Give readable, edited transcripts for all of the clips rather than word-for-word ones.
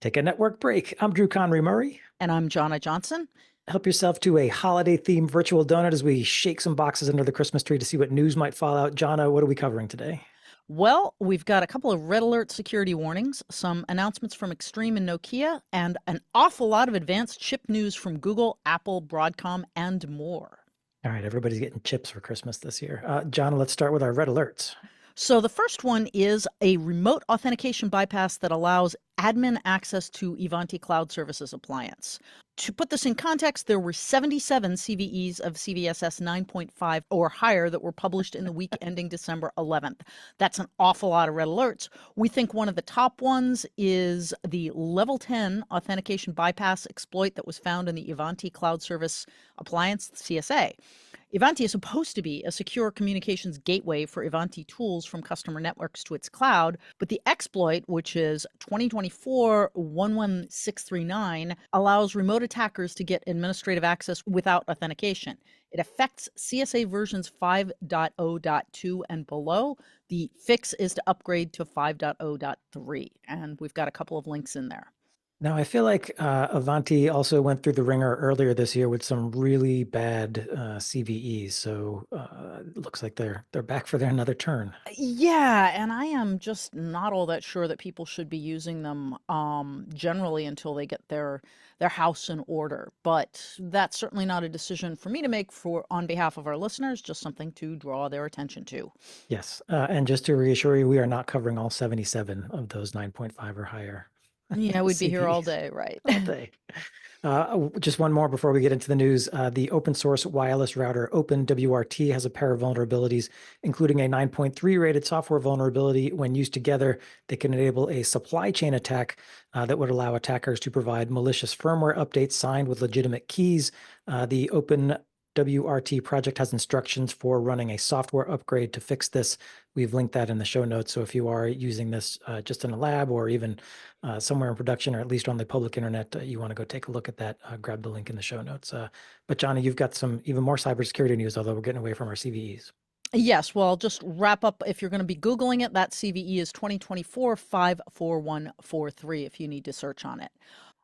Take a network break. I'm Drew Conry Murray. And I'm Jonna Johnson. Help yourself to a holiday-themed virtual donut as we shake some boxes under the Christmas tree to see what news might fall out. Jonna, what are we covering today? Well, we've got a couple of red alert security warnings, some announcements from Extreme and Nokia, and an awful lot of advanced chip news from Google, Apple, Broadcom, and more. All right, everybody's getting chips for Christmas this year. Jonna, let's start with our red alerts. So the first one is a remote authentication bypass that allows admin access to Ivanti Cloud Services appliance. To put this in context, there were 77 CVEs of CVSS 9.5 or higher that were published in the week ending December 11th. That's an awful lot of red alerts. We think one of the top ones is the level 10 authentication bypass exploit that was found in the Ivanti Cloud Service appliance, CSA. Ivanti is supposed to be a secure communications gateway for Ivanti tools from customer networks to its cloud, but the exploit, which is 2024-11639, allows remote attackers to get administrative access without authentication. It affects CSA versions 5.0.2 and below. The fix is to upgrade to 5.0.3, and we've got a couple of links in there. Now, I feel like Ivanti also went through the ringer earlier this year with some really bad CVEs. So it looks like they're back for their another turn. Yeah, and I am just not all that sure that people should be using them generally until they get their house in order. But that's certainly not a decision for me to make on behalf of our listeners, just something to draw their attention to. Yes, and just to reassure you, we are not covering all 77 of those 9.5 or higher. Yeah, we'd be here all CVEs. day, right? All day. Just one more before we get into the news. The open source wireless router OpenWRT has a pair of vulnerabilities, including a 9.3 rated software vulnerability. When used together, they can enable a supply chain attack that would allow attackers to provide malicious firmware updates signed with legitimate keys. The OpenWRT project has instructions for running a software upgrade to fix this. We've linked that in the show notes. So if you are using this just in a lab or even somewhere in production, or at least on the public internet, you want to go take a look at that, grab the link in the show notes. But Johnny, you've got some even more cybersecurity news, although we're getting away from our CVEs. Yes, well, I'll just wrap up. If you're going to be Googling it, that CVE is 2024-54143 if you need to search on it.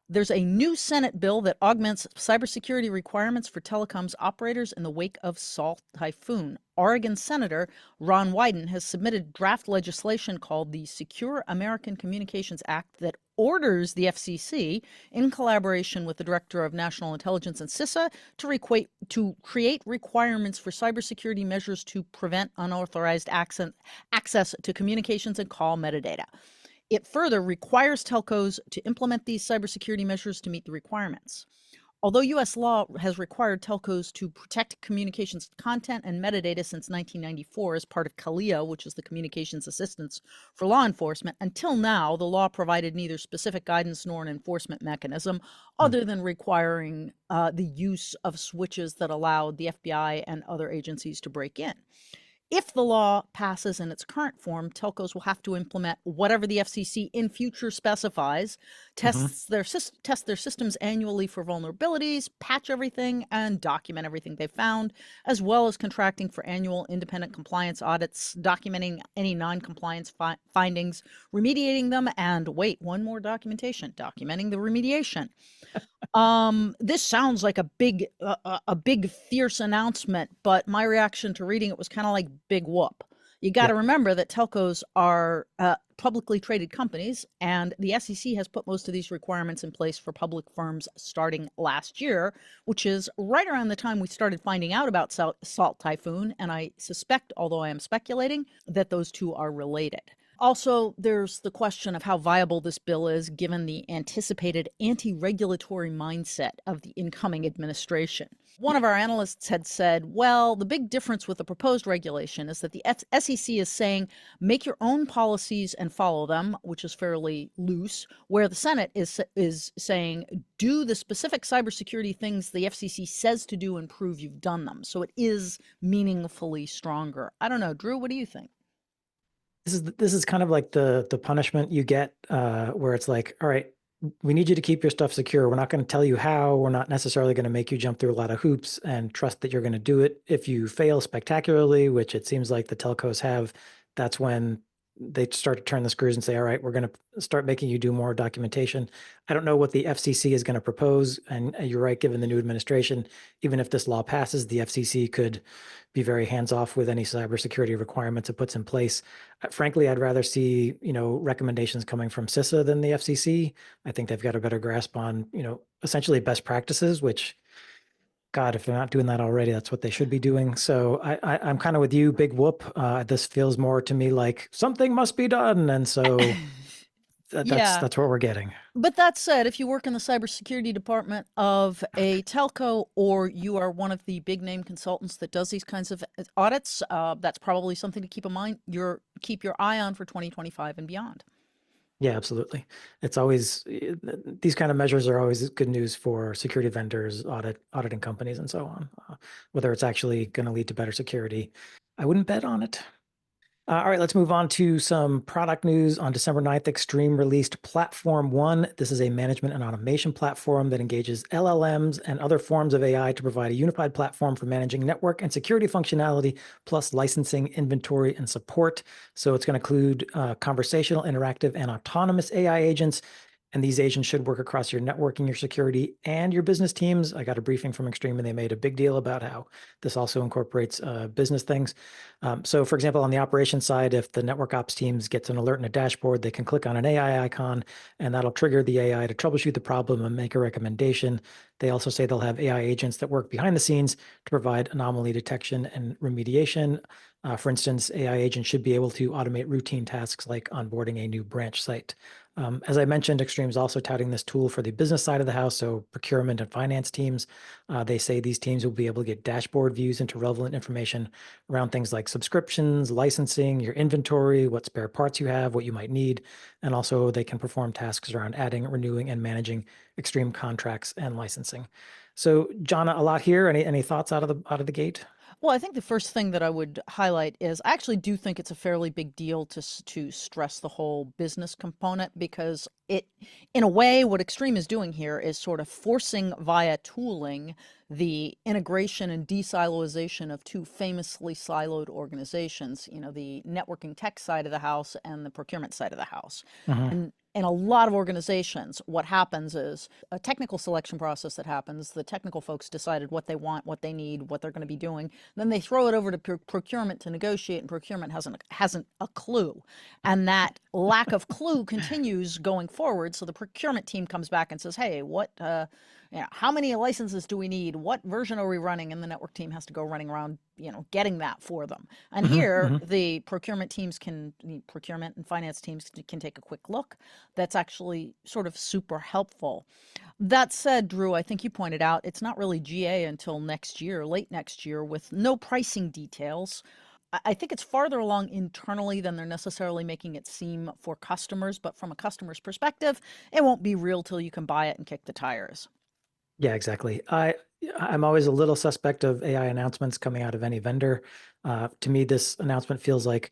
There's a new Senate bill that augments cybersecurity requirements for telecoms operators in the wake of Salt Typhoon. Oregon Senator Ron Wyden has submitted draft legislation called the Secure American Communications Act that orders the FCC, in collaboration with the Director of National Intelligence and CISA, to create requirements for cybersecurity measures to prevent unauthorized access to communications and call metadata. It further requires telcos to implement these cybersecurity measures to meet the requirements. Although U.S. law has required telcos to protect communications content and metadata since 1994 as part of CALEA, which is the Communications Assistance for Law Enforcement, until now, the law provided neither specific guidance nor an enforcement mechanism other than requiring the use of switches that allowed the FBI and other agencies to break in. If the law passes in its current form, telcos will have to implement whatever the FCC in future specifies, test their systems annually for vulnerabilities, patch everything, and document everything they found, as well as contracting for annual independent compliance audits, documenting any non-compliance findings, remediating them, and wait, one more documentation, documenting the remediation. This sounds like a big fierce announcement, but my reaction to reading it was kind of like big whoop. You got to remember that telcos are publicly traded companies, and the SEC has put most of these requirements in place for public firms starting last year, which is right around the time we started finding out about Salt Typhoon, and I suspect, although I am speculating, that those two are related. Also, there's the question of how viable this bill is given the anticipated anti-regulatory mindset of the incoming administration. One of our analysts had said, well, the big difference with the proposed regulation is that the SEC is saying, make your own policies and follow them, which is fairly loose, where the Senate is saying, do the specific cybersecurity things the FCC says to do and prove you've done them. So it is meaningfully stronger. I don't know. Drew, what do you think? This is kind of like the punishment you get where it's like, all right, we need you to keep your stuff secure. We're not going to tell you how. We're not necessarily going to make you jump through a lot of hoops and trust that you're going to do it. If you fail spectacularly, which it seems like the telcos have, that's when they start to turn the screws and say, all right, we're going to start making you do more documentation. I don't know what the FCC is going to propose. And you're right, given the new administration, even if this law passes, the FCC could be very hands off with any cybersecurity requirements it puts in place. Frankly, I'd rather see, recommendations coming from CISA than the FCC. I think they've got a better grasp on, essentially best practices, which God, if they're not doing that already, that's what they should be doing. So I'm kind of with you, big whoop. This feels more to me like something must be done, and so Yeah. that's what we're getting. But that said, if you work in the cybersecurity department of a telco, or you are one of the big name consultants that does these kinds of audits, that's probably something to keep in mind. Keep your eye on for 2025 and beyond. Yeah, absolutely. It's always these kind of measures are always good news for security vendors, auditing companies, and so on. Whether it's actually going to lead to better security, I wouldn't bet on it. All right, let's move on to some product news. On December 9th, Extreme released Platform One. This is a management and automation platform that engages LLMs and other forms of AI to provide a unified platform for managing network and security functionality, plus licensing, inventory, and support. So it's going to include conversational, interactive, and autonomous AI agents. And these agents should work across your networking, your security, and your business teams. I got a briefing from Extreme, and they made a big deal about how this also incorporates business things. So, for example, on the operations side, if the network ops teams gets an alert in a dashboard, they can click on an AI icon, and that'll trigger the AI to troubleshoot the problem and make a recommendation. They also say they'll have AI agents that work behind the scenes to provide anomaly detection and remediation. For instance, AI agents should be able to automate routine tasks like onboarding a new branch site. As I mentioned, Extreme is also touting this tool for the business side of the house, so procurement and finance teams. They say these teams will be able to get dashboard views into relevant information around things like subscriptions, licensing, your inventory, what spare parts you have, what you might need, and also they can perform tasks around adding, renewing, and managing Extreme contracts and licensing. So, Jana, a lot here. Any thoughts out of the gate? Well, I think the first thing that I would highlight is I actually do think it's a fairly big deal to stress the whole business component, because in a way, what Extreme is doing here is sort of forcing via tooling the integration and desiloization of two famously siloed organizations, the networking tech side of the house and the procurement side of the house. Mhm. And in a lot of organizations, what happens is a technical selection process that happens. The technical folks decided what they want, what they need, what they're going to be doing. Then they throw it over to procurement to negotiate, and procurement hasn't a clue. And that lack of clue continues going forward. So the procurement team comes back and says, "Hey, how many licenses do we need? What version are we running?" And the network team has to go running around, getting that for them. And Mhm. here, Mhm. the procurement and finance teams can take a quick look. That's actually sort of super helpful. That said, Drew, I think you pointed out it's not really GA until next year, late next year, with no pricing details. I think it's farther along internally than they're necessarily making it seem for customers, but from a customer's perspective, it won't be real till you can buy it and kick the tires. Yeah, exactly. I'm always a little suspect of AI announcements coming out of any vendor. To me, this announcement feels like,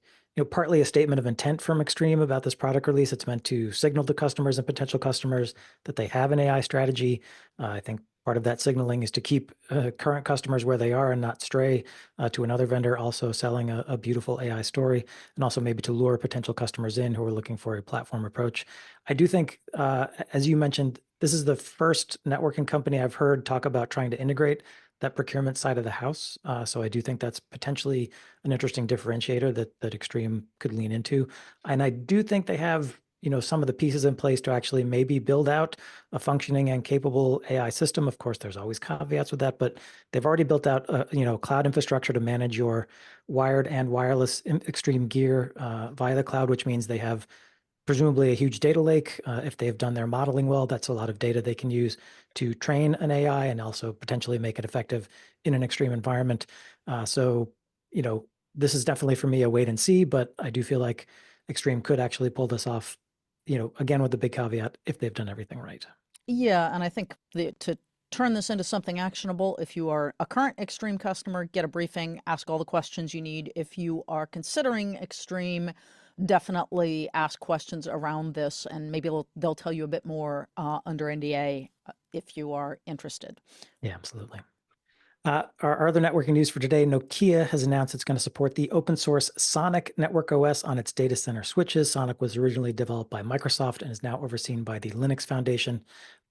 partly a statement of intent from Extreme about this product release. It's meant to signal to customers and potential customers that they have an AI strategy. I think part of that signaling is to keep current customers where they are and not stray to another vendor also selling a beautiful AI story, and also maybe to lure potential customers in who are looking for a platform approach. I do think, as you mentioned, this is the first networking company I've heard talk about trying to integrate that procurement side of the house. So I do think that's potentially an interesting differentiator that Extreme could lean into. And I do think they have, some of the pieces in place to actually maybe build out a functioning and capable AI system. Of course, there's always caveats with that, but they've already built out, cloud infrastructure to manage your wired and wireless Extreme gear via the cloud, which means they have presumably a huge data lake. If they've done their modeling well, that's a lot of data they can use to train an AI and also potentially make it effective in an extreme environment. So, this is definitely for me a wait and see, but I do feel like Extreme could actually pull this off, again, with the big caveat if they've done everything right. Yeah, and I think to turn this into something actionable, if you are a current Extreme customer, get a briefing, ask all the questions you need. If you are considering Extreme, definitely ask questions around this, and maybe they'll tell you a bit more under NDA if you are interested. Yeah, absolutely. Our other networking news for today, Nokia has announced it's going to support the open source SONiC network OS on its data center switches. SONiC was originally developed by Microsoft and is now overseen by the Linux Foundation.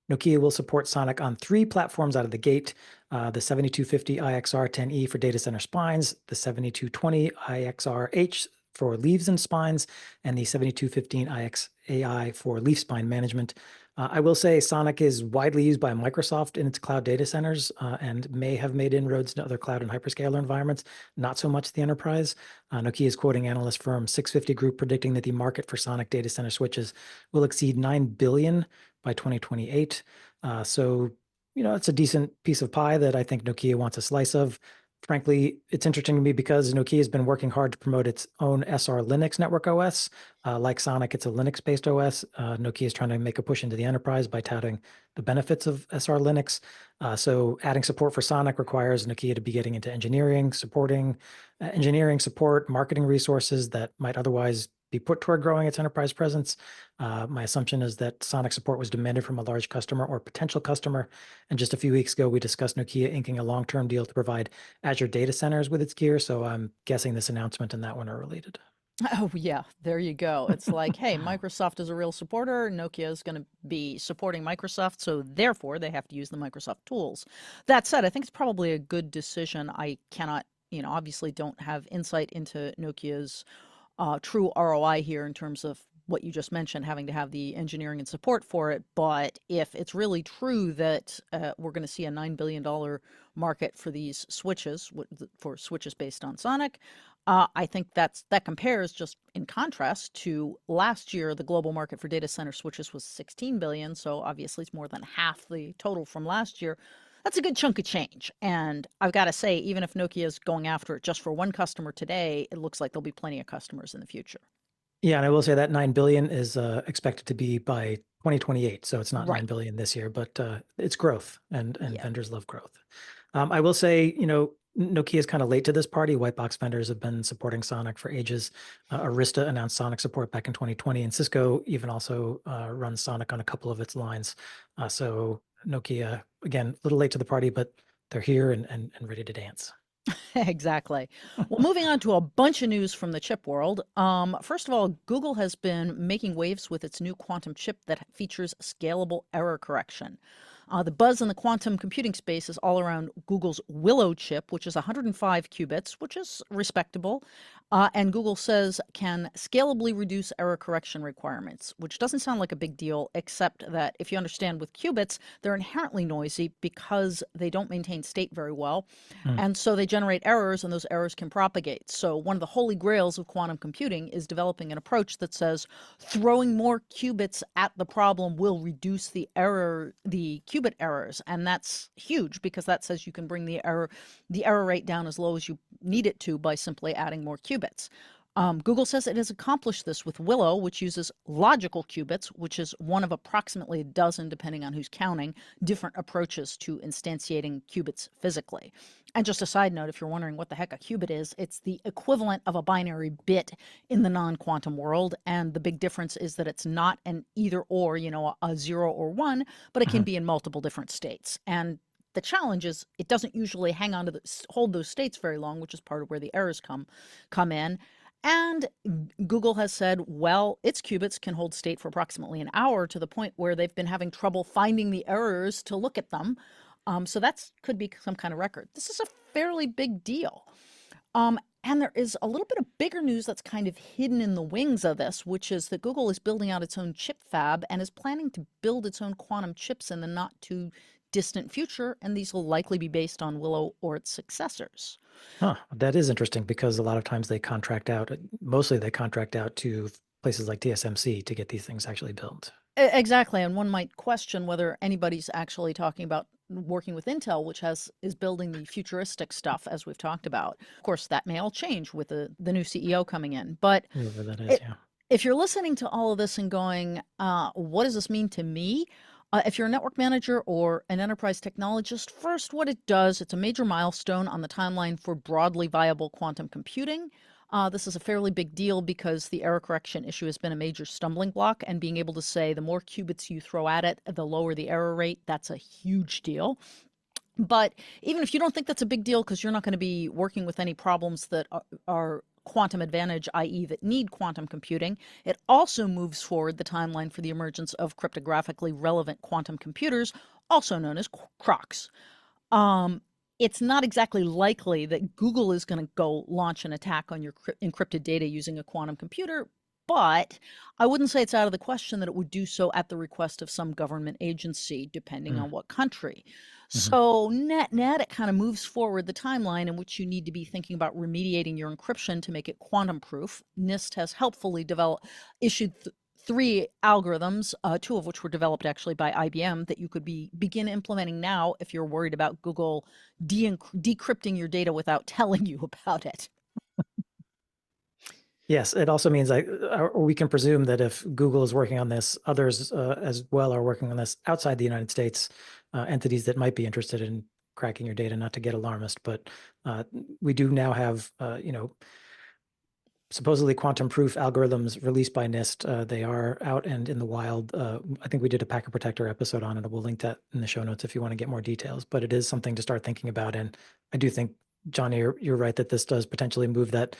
Nokia will support SONiC on 3 platforms out of the gate, the 7250 IXR10E for data center spines, the 7220 IXR-H for leaves and spines, and the 7215 IXAI for leaf spine management. I will say SONiC is widely used by Microsoft in its cloud data centers and may have made inroads into other cloud and hyperscaler environments, not so much the enterprise. Nokia is quoting analyst firm 650 Group predicting that the market for SONiC data center switches will exceed $9 billion by 2028. So, it's a decent piece of pie that I think Nokia wants a slice of. Frankly, it's interesting to me because Nokia has been working hard to promote its own SR Linux network OS. Like SONiC, it's a Linux-based OS. Nokia is trying to make a push into the enterprise by touting the benefits of SR Linux. So adding support for SONiC requires Nokia to be getting into engineering support, marketing resources that might otherwise be put toward growing its enterprise presence. My assumption is that SONiC support was demanded from a large customer or potential customer. And just a few weeks ago, we discussed Nokia inking a long-term deal to provide Azure data centers with its gear. So I'm guessing this announcement and that one are related. Oh, yeah, there you go. It's like, hey, Microsoft is a real supporter. Nokia is going to be supporting Microsoft, so therefore they have to use the Microsoft tools. That said, I think it's probably a good decision. I cannot, obviously don't have insight into Nokia's true ROI here in terms of what you just mentioned, having to have the engineering and support for it. But if it's really true that we're going to see a $9 billion market for these switches, for switches based on SONiC, I think that compares, just in contrast to last year. The global market for data center switches was 16 billion. So obviously it's more than half the total from last year. That's a good chunk of change. And I've got to say, even if Nokia is going after it just for one customer today, it looks like there'll be plenty of customers in the future. Yeah, and I will say that 9 billion is expected to be by 2028. So it's not Right. 9 billion this year, but it's growth, and Yeah. vendors love growth. I will say, Nokia is kind of late to this party. White box vendors have been supporting SONiC for ages. Arista announced SONiC support back in 2020, and Cisco even also runs SONiC on a couple of its lines. So Nokia, again, a little late to the party, but they're here and ready to dance. Exactly. Well, moving on to a bunch of news from the chip world. First of all, Google has been making waves with its new quantum chip that features scalable error correction. The buzz in the quantum computing space is all around Google's Willow chip, which is 105 qubits, which is respectable. And Google says can scalably reduce error correction requirements, which doesn't sound like a big deal, except that if you understand with qubits, they're inherently noisy because they don't maintain state very well. Mm. And so they generate errors, and those errors can propagate. So one of the holy grails of quantum computing is developing an approach that says throwing more qubits at the problem will reduce the qubit errors. And that's huge because that says you can bring the error rate down as low as you need it to by simply adding more qubits. Google says it has accomplished this with Willow, which uses logical qubits, which is one of approximately a dozen, depending on who's counting, different approaches to instantiating qubits physically. And just a side note, if you're wondering what the heck a qubit is, it's the equivalent of a binary bit in the non-quantum world. And the big difference is that it's not an either or, a 0 or 1, but it can be in multiple different states. And the challenge is it doesn't usually hold those states very long, which is part of where the errors come in. And Google has said, well, its qubits can hold state for approximately an hour, to the point where they've been having trouble finding the errors to look at them. So that could be some kind of record. This is a fairly big deal. And there is a little bit of bigger news that's kind of hidden in the wings of this, which is that Google is building out its own chip fab and is planning to build its own quantum chips in the not too distant future. And these will likely be based on Willow or its successors. Huh, that is interesting because a lot of times mostly they contract out to places like TSMC to get these things actually built. Exactly. And one might question whether anybody's actually talking about working with Intel, which is building the futuristic stuff, as we've talked about. Of course, that may all change with the new CEO coming in. But Whoever that is, yeah. if you're listening to all of this and going, what does this mean to me? If you're a network manager or an enterprise technologist, first, what it does, it's a major milestone on the timeline for broadly viable quantum computing. This is a fairly big deal because the error correction issue has been a major stumbling block, and being able to say the more qubits you throw at it, the lower the error rate, that's a huge deal. But even if you don't think that's a big deal because you're not going to be working with any problems that are quantum advantage, i.e., that need quantum computing, it also moves forward the timeline for the emergence of cryptographically relevant quantum computers, also known as CROCs. Um, it's not exactly likely that Google is going to go launch an attack on your encrypted data using a quantum computer, but I wouldn't say it's out of the question that it would do so at the request of some government agency, depending on what country. Mm-hmm. So net, it kind of moves forward the timeline in which you need to be thinking about remediating your encryption to make it quantum proof. NIST has helpfully issued three algorithms, two of which were developed actually by IBM, that you could begin implementing now if you're worried about Google decrypting your data without telling you about it. Yes, it also means we can presume that if Google is working on this, others as well are working on this outside the United States, entities that might be interested in cracking your data, not to get alarmist, but we do now have, supposedly quantum proof algorithms released by NIST. They are out and in the wild. I think we did a Packet Protector episode on it. We'll link that in the show notes if you want to get more details, but it is something to start thinking about. And I do think, Johnny, you're right that this does potentially move that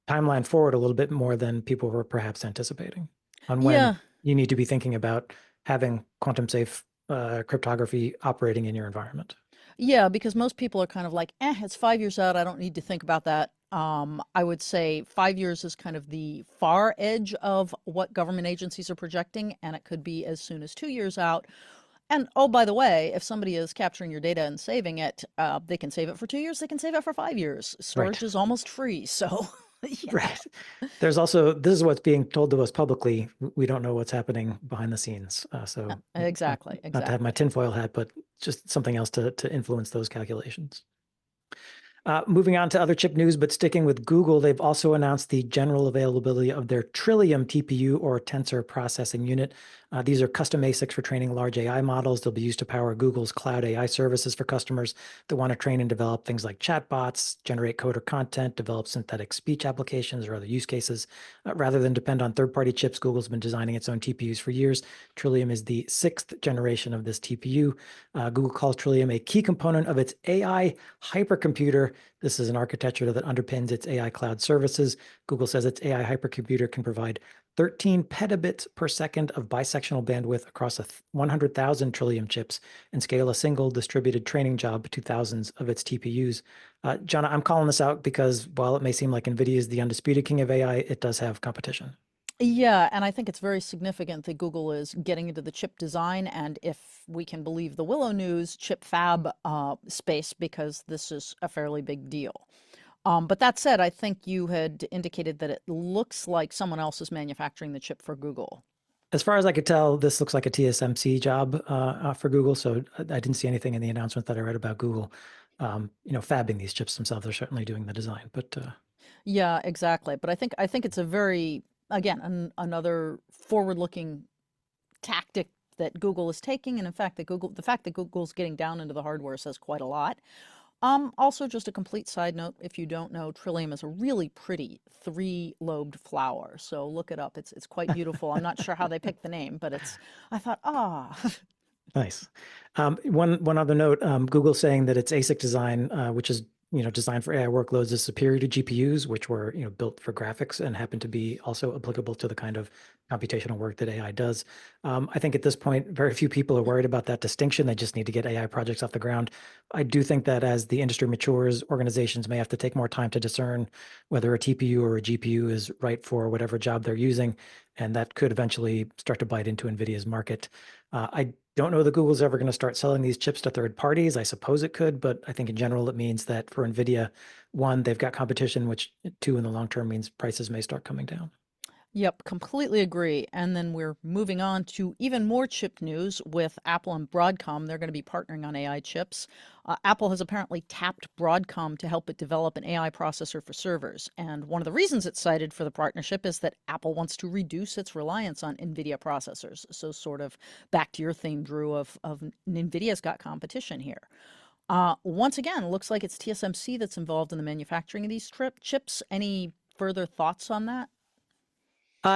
timeline forward a little bit more than people were perhaps anticipating on when Yeah, you need to be thinking about having quantum safe cryptography operating in your environment. yeah, because most people are kind of like, it's 5 years out. I don't need to think about that. I would say 5 years is kind of the far edge of what government agencies are projecting, and it could be as soon as 2 years out. And oh, by the way, if somebody is capturing your data and saving it, they can save it for 2 years, they can save it for 5 years. Right. Storage is almost free. So, yeah. Right. There's also, this is what's being told to us publicly. We don't know what's happening behind the scenes. So Exactly, not to have my exactly. tinfoil hat, but just something else to influence those calculations. Moving on to other chip news, but sticking with Google, they've also announced the general availability of their Trillium TPU or Tensor Processing Unit. These are custom ASICs for training large AI models. They'll be used to power Google's cloud AI services for customers that want to train and develop things like chatbots, generate code or content, develop synthetic speech applications or other use cases. Rather than depend on third-party chips, Google's been designing its own TPUs for years. Trillium is the sixth generation of this TPU. Google calls Trillium a key component of its AI hypercomputer. This is an architecture that underpins its AI cloud services. Google says its AI hypercomputer can provide 13 petabits per second of bisectional bandwidth across 100,000 Trillium chips and scale a single distributed training job to thousands of its TPUs. John, I'm calling this out because while it may seem like NVIDIA is the undisputed king of AI, it does have competition. Yeah, and I think it's very significant that Google is getting into the chip design and, if we can believe the Willow News, chip fab space, because this is a fairly big deal. But that said, I think you had indicated that it looks like someone else is manufacturing the chip for Google. As far as I could tell, this looks like a TSMC job for Google. So I didn't see anything in the announcement that I read about Google, fabbing these chips themselves. They're certainly doing the design, but Yeah, exactly. But I think it's a very, again, another forward-looking tactic that Google is taking, and in fact the fact that Google's getting down into the hardware says quite a lot. Also, just a complete side note, if you don't know, Trillium is a really pretty three-lobed flower. So look it up. It's quite beautiful. I'm not sure how they picked the name, but I thought, nice. One other note, Google's saying that its ASIC design, which is designed for AI workloads, is superior to GPUs, which were built for graphics and happen to be also applicable to the kind of computational work that AI does. I think at this point, very few people are worried about that distinction. They just need to get AI projects off the ground. I do think that as the industry matures, organizations may have to take more time to discern whether a TPU or a GPU is right for whatever job they're using, and that could eventually start to bite into NVIDIA's market. I don't know that Google's ever going to start selling these chips to third parties. I suppose it could, but I think in general it means that for NVIDIA, one, they've got competition, which two, in the long term means prices may start coming down. Yep, completely agree. And then we're moving on to even more chip news with Apple and Broadcom. They're going to be partnering on AI chips. Apple has apparently tapped Broadcom to help it develop an AI processor for servers. And one of the reasons it's cited for the partnership is that Apple wants to reduce its reliance on NVIDIA processors. So, sort of back to your theme, Drew, of NVIDIA's got competition here. Once again, it looks like it's TSMC that's involved in the manufacturing of these chips. Any further thoughts on that?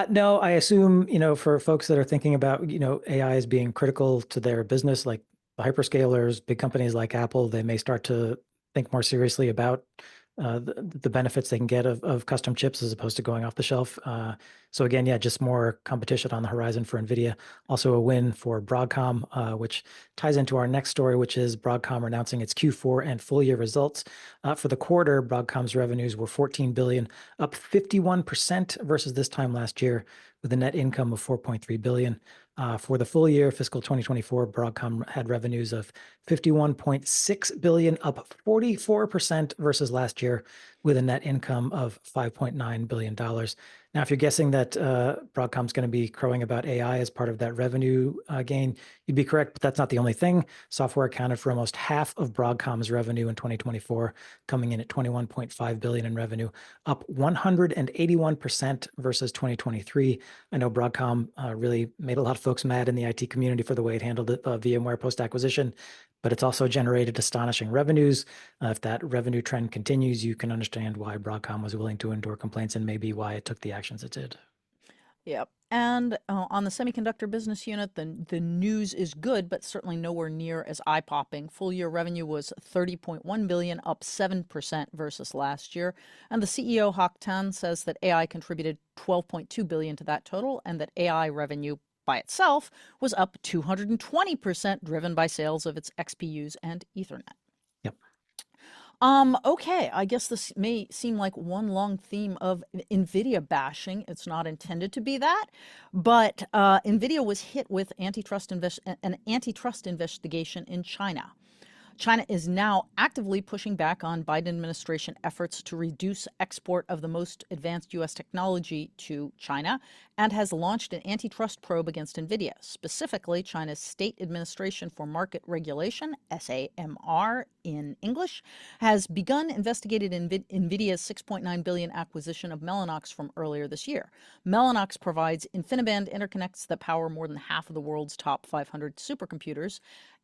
No, I assume, for folks that are thinking about, AI as being critical to their business, like the hyperscalers, big companies like Apple, they may start to think more seriously about the benefits they can get of custom chips as opposed to going off the shelf. So again, yeah, just more competition on the horizon for NVIDIA. Also a win for Broadcom, which ties into our next story, which is Broadcom announcing its Q4 and full year results. For the quarter, Broadcom's revenues were 14 billion, up 51% versus this time last year, with a net income of 4.3 billion. For the full year, fiscal 2024, Broadcom had revenues of 51.6 billion, up 44% versus last year, with a net income of $5.9 billion. Now, if you're guessing that Broadcom's going to be crowing about AI as part of that revenue gain, you'd be correct, but that's not the only thing. Software accounted for almost half of Broadcom's revenue in 2024, coming in at 21.5 billion in revenue, up 181% versus 2023. I know Broadcom really made a lot of folks mad in the IT community for the way it handled it, VMware post-acquisition, but it's also generated astonishing revenues. If that revenue trend continues, you can understand why Broadcom was willing to endure complaints and maybe why it took the actions it did. Yep. And on the semiconductor business unit, the news is good, but certainly nowhere near as eye-popping. Full year revenue was 30.1 billion, up 7% versus last year. And the CEO, Hock Tan, says that AI contributed 12.2 billion to that total, and that AI revenue by itself was up 220%, driven by sales of its XPUs and Ethernet. Yep. Okay, I guess this may seem like one long theme of NVIDIA bashing. It's not intended to be that, but NVIDIA was hit with an antitrust investigation in China. China is now actively pushing back on Biden administration efforts to reduce export of the most advanced U.S. technology to China and has launched an antitrust probe against NVIDIA. Specifically, China's State Administration for Market Regulation, SAMR in English, has begun investigating NVIDIA's 6.9 billion acquisition of Mellanox from earlier this year. Mellanox provides InfiniBand interconnects that power more than half of the world's top 500 supercomputers.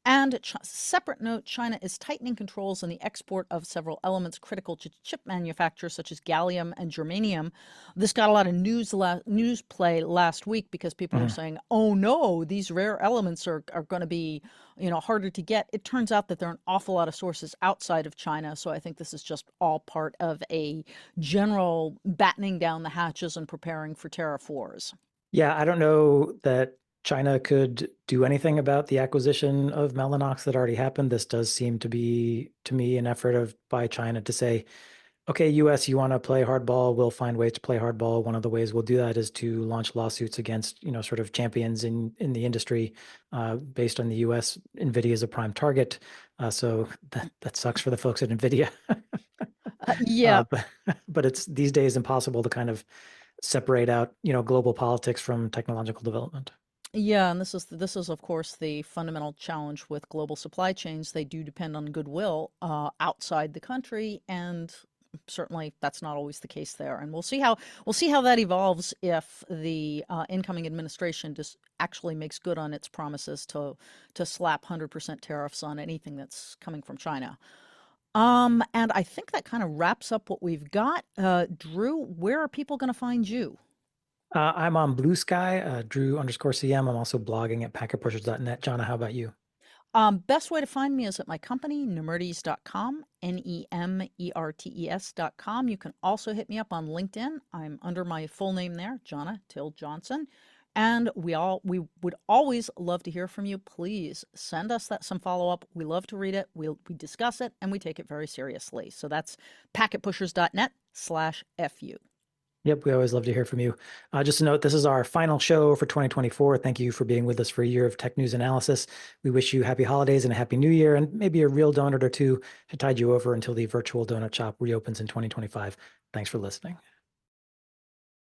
And separate note, China is tightening controls on the export of several elements critical to chip manufacturers, such as gallium and germanium. This got a lot of news play last week because people were saying, "Oh no, these rare elements are going to be, harder to get." It turns out that there are an awful lot of sources outside of China, so I think this is just all part of a general battening down the hatches and preparing for tariff wars. Yeah, I don't know that China could do anything about the acquisition of Mellanox that already happened. This does seem to be, to me, an effort by China to say, okay, US, you want to play hardball, we'll find ways to play hardball. One of the ways we'll do that is to launch lawsuits against, sort of champions in the industry based on the US. NVIDIA is a prime target. So that sucks for the folks at NVIDIA. Yeah. But it's these days impossible to kind of separate out, global politics from technological development. Yeah, and this is of course the fundamental challenge with global supply chains. They do depend on goodwill outside the country, and certainly that's not always the case there. And we'll see how that evolves if the incoming administration just actually makes good on its promises to slap 100% tariffs on anything that's coming from China. And I think that kind of wraps up what we've got. Drew, where are people going to find you? I'm on Blue Sky, Drew_CM. I'm also blogging at packetpushers.net. Jonna, how about you? Best way to find me is at my company, nemertes.com, NEMERTES.com. You can also hit me up on LinkedIn. I'm under my full name there, Jonna Till Johnson. And we would always love to hear from you. Please send us some follow-up. We love to read it. We discuss it, and we take it very seriously. So that's packetpushers.net/FU. Yep, we always love to hear from you. Just a note, this is our final show for 2024. Thank you for being with us for a year of tech news analysis. We wish you happy holidays and a happy new year, and maybe a real donut or two to tide you over until the virtual donut shop reopens in 2025. Thanks for listening.